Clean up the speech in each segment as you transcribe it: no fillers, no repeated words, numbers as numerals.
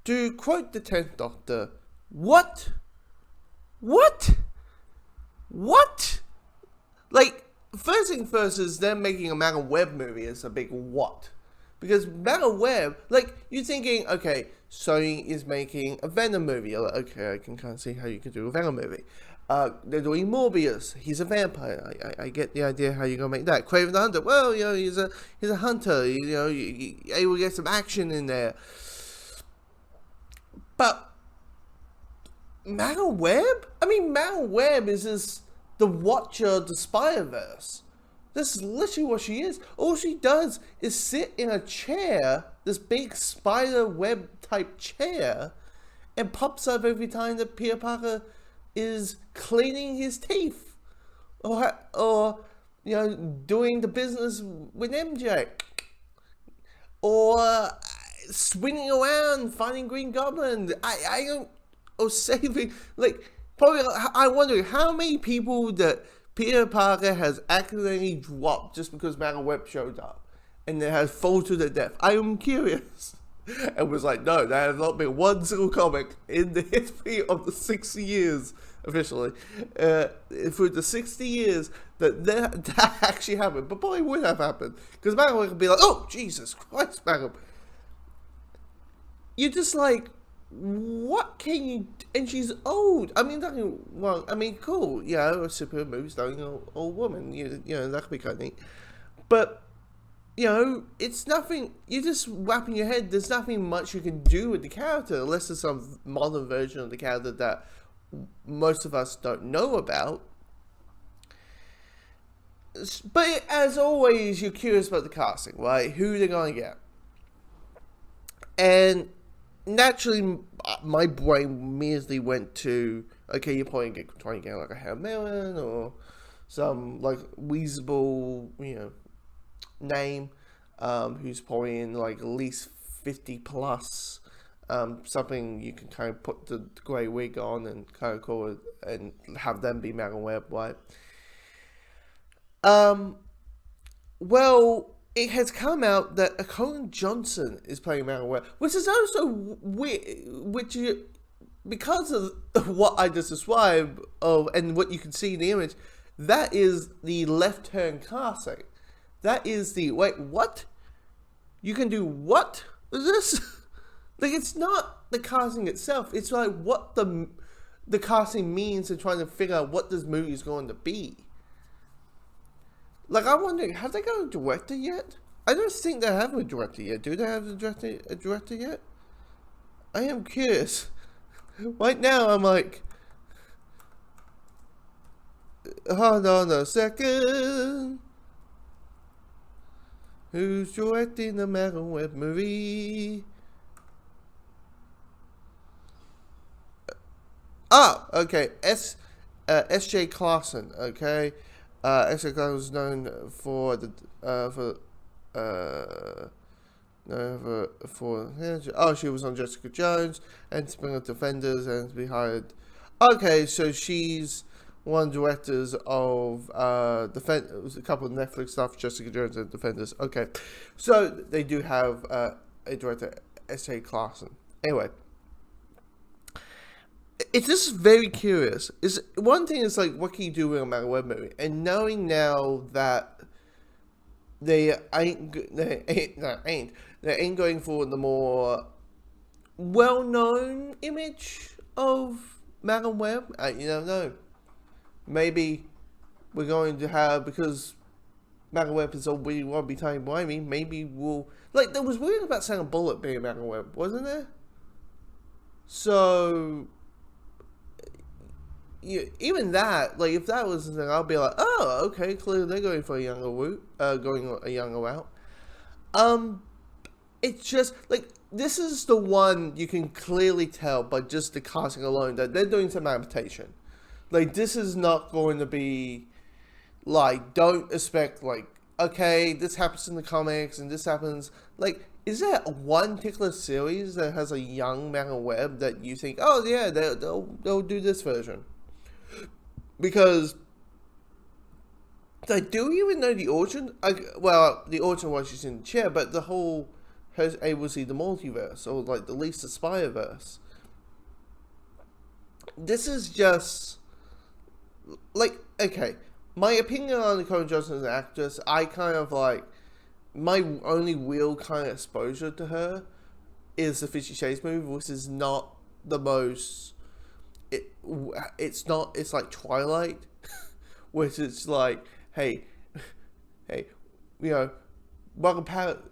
To quote the 10th Doctor, what? What? What? Like, first thing first is them making a Madam Web movie is a big what. Because Madam Web, like, you're thinking, okay, Sony is making a Venom movie. You're like, okay, I can kind of see how you could do a Venom movie. They're doing Morbius. He's a vampire. I get the idea how you're gonna make that. Kraven the Hunter. Well, he's a hunter. You able to get some action in there. But Madam Web? I mean, Madam Web is just the Watcher of the Spider-Verse. This is literally what she is. All she does is sit in a chair, this big spider web type chair, and pops up every time that Peter Parker is cleaning his teeth. Or doing the business with MJ. Or swinging around, finding Green Goblin. I don't... Or saving... Like, probably, I wonder how many people that Peter Parker has accidentally dropped just because Madam Web showed up. And they has fallen to their death. I am curious. And was like, no, there has not been one single comic in the history of the 60 years, officially, through the 60 years that actually happened. But probably would have happened. Because Madam Web could be like, oh, Jesus Christ, Madam. You're just like, what can you... And she's old. I mean, cool. A super movie starring an old woman. That could be kind of neat. But, it's nothing... You're just wrapping your head. There's nothing much you can do with the character unless there's some modern version of the character that most of us don't know about. But as always, you're curious about the casting, right? Who they're going to get. And naturally, my brain immediately went to, okay, you're probably trying to get like a Hal Mirren or some like Weasable, name, who's probably in like at least 50 plus, something you can kind of put the grey wig on and kind of call it and have them be Madam Web, right? Well, it has come out that Dakota Johnson is playing Madam Web, which is also weird, because of what I just described and what you can see in the image, that is the left turn casting. That is the, wait, what? You can do what? Is this? Like, it's not the casting itself, it's like what the casting means and trying to figure out what this movie is going to be. Like, I'm wondering, have they got a director yet? I don't think they have a director yet. Do they have a director yet? I am curious. Right now, I'm like, hold on a second. Who's directing the Madam Web movie? Okay. S.J. Clarkson, okay? S.J. Clarkson was known for she was on Jessica Jones and Spring of Defenders and to be hired. Okay, so she's one of the directors of a couple of Netflix stuff, Jessica Jones and Defenders. Okay, so they do have a director, S.J. Clarkson. Anyway, it's just very curious. Is one thing is like, what can you do with a Madam Web movie? And knowing now that they ain't going for the more well-known image of Madam Web. You don't know. Maybe we're going to have, because Madam Web is all we want to be taken by me. Maybe we'll, like, there was weird about Sandra Bullock being Madam Web, wasn't there? So even that, like, if that was the thing, I'll be like, oh, okay, clearly they're going for a younger route. It's just like, this is the one you can clearly tell by just the casting alone that they're doing some adaptation. Like, this is not going to be like, don't expect like, okay, this happens in the comics and this happens. Like, is there one particular series that has a young Madam Web that you think, oh yeah, they'll do this version? Because, like, do you even know the origin? The origin was she's in the chair, but the whole her able to see the multiverse, or like at least the Spider-Verse. This is just like, okay, my opinion on Dakota Johnson as an actress, I kind of like, my only real kind of exposure to her is the 50 Shades movie, which is not the most, it's like Twilight, which is like, hey, you know,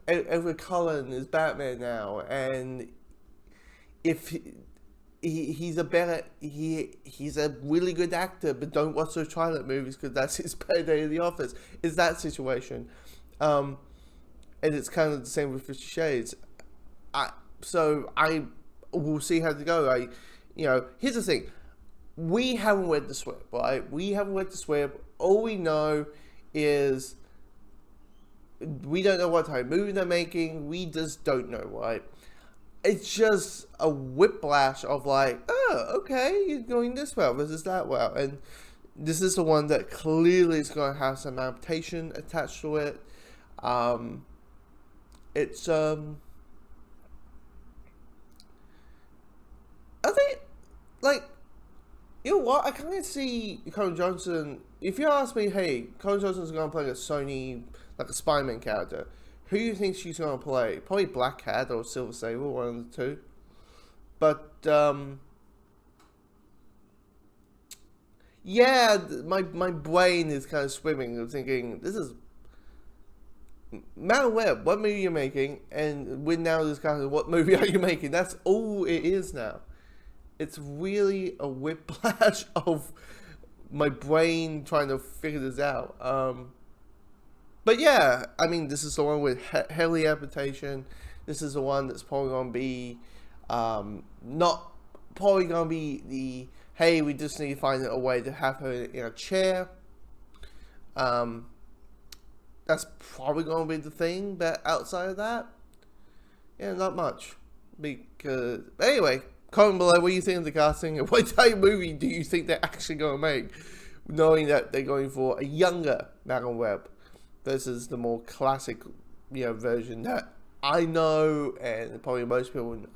Edward Cullen is Batman now, and if he's a really good actor, but don't watch those Twilight movies because that's his better day in the office. Is that situation, and it's kind of the same with 50 Shades. So I will see how to go. Here's the thing: we haven't read the script, right? We haven't read the script. All we know is we don't know what type of movie they're making. We just don't know, right? It's just a whiplash of like, oh, okay, you're going this well versus that well. And this is the one that clearly is going to have some adaptation attached to it. It's, I think, like, you know what? I kind of see Dakota Johnson. If you ask me, hey, Dakota Johnson's going to play a Sony, like a Spider-Man character, who do you think she's going to play? Probably Black Cat or Silver Sable, one of the two. But, yeah, my brain is kind of swimming. I'm thinking, this is Madam Web, what movie are you making? And we're now discussing what movie are you making? That's all it is now. It's really a whiplash of my brain trying to figure this out. But yeah, I mean, this is the one with heavy adaptation. This is the one that's probably going to be, not probably going to be the, hey, we just need to find a way to have her in a chair. That's probably going to be the thing, but outside of that, yeah, not much. Because, anyway, comment below what you think of the casting, and what type of movie do you think they're actually going to make, knowing that they're going for a younger Madam Web versus the more classic, version that I know and probably most people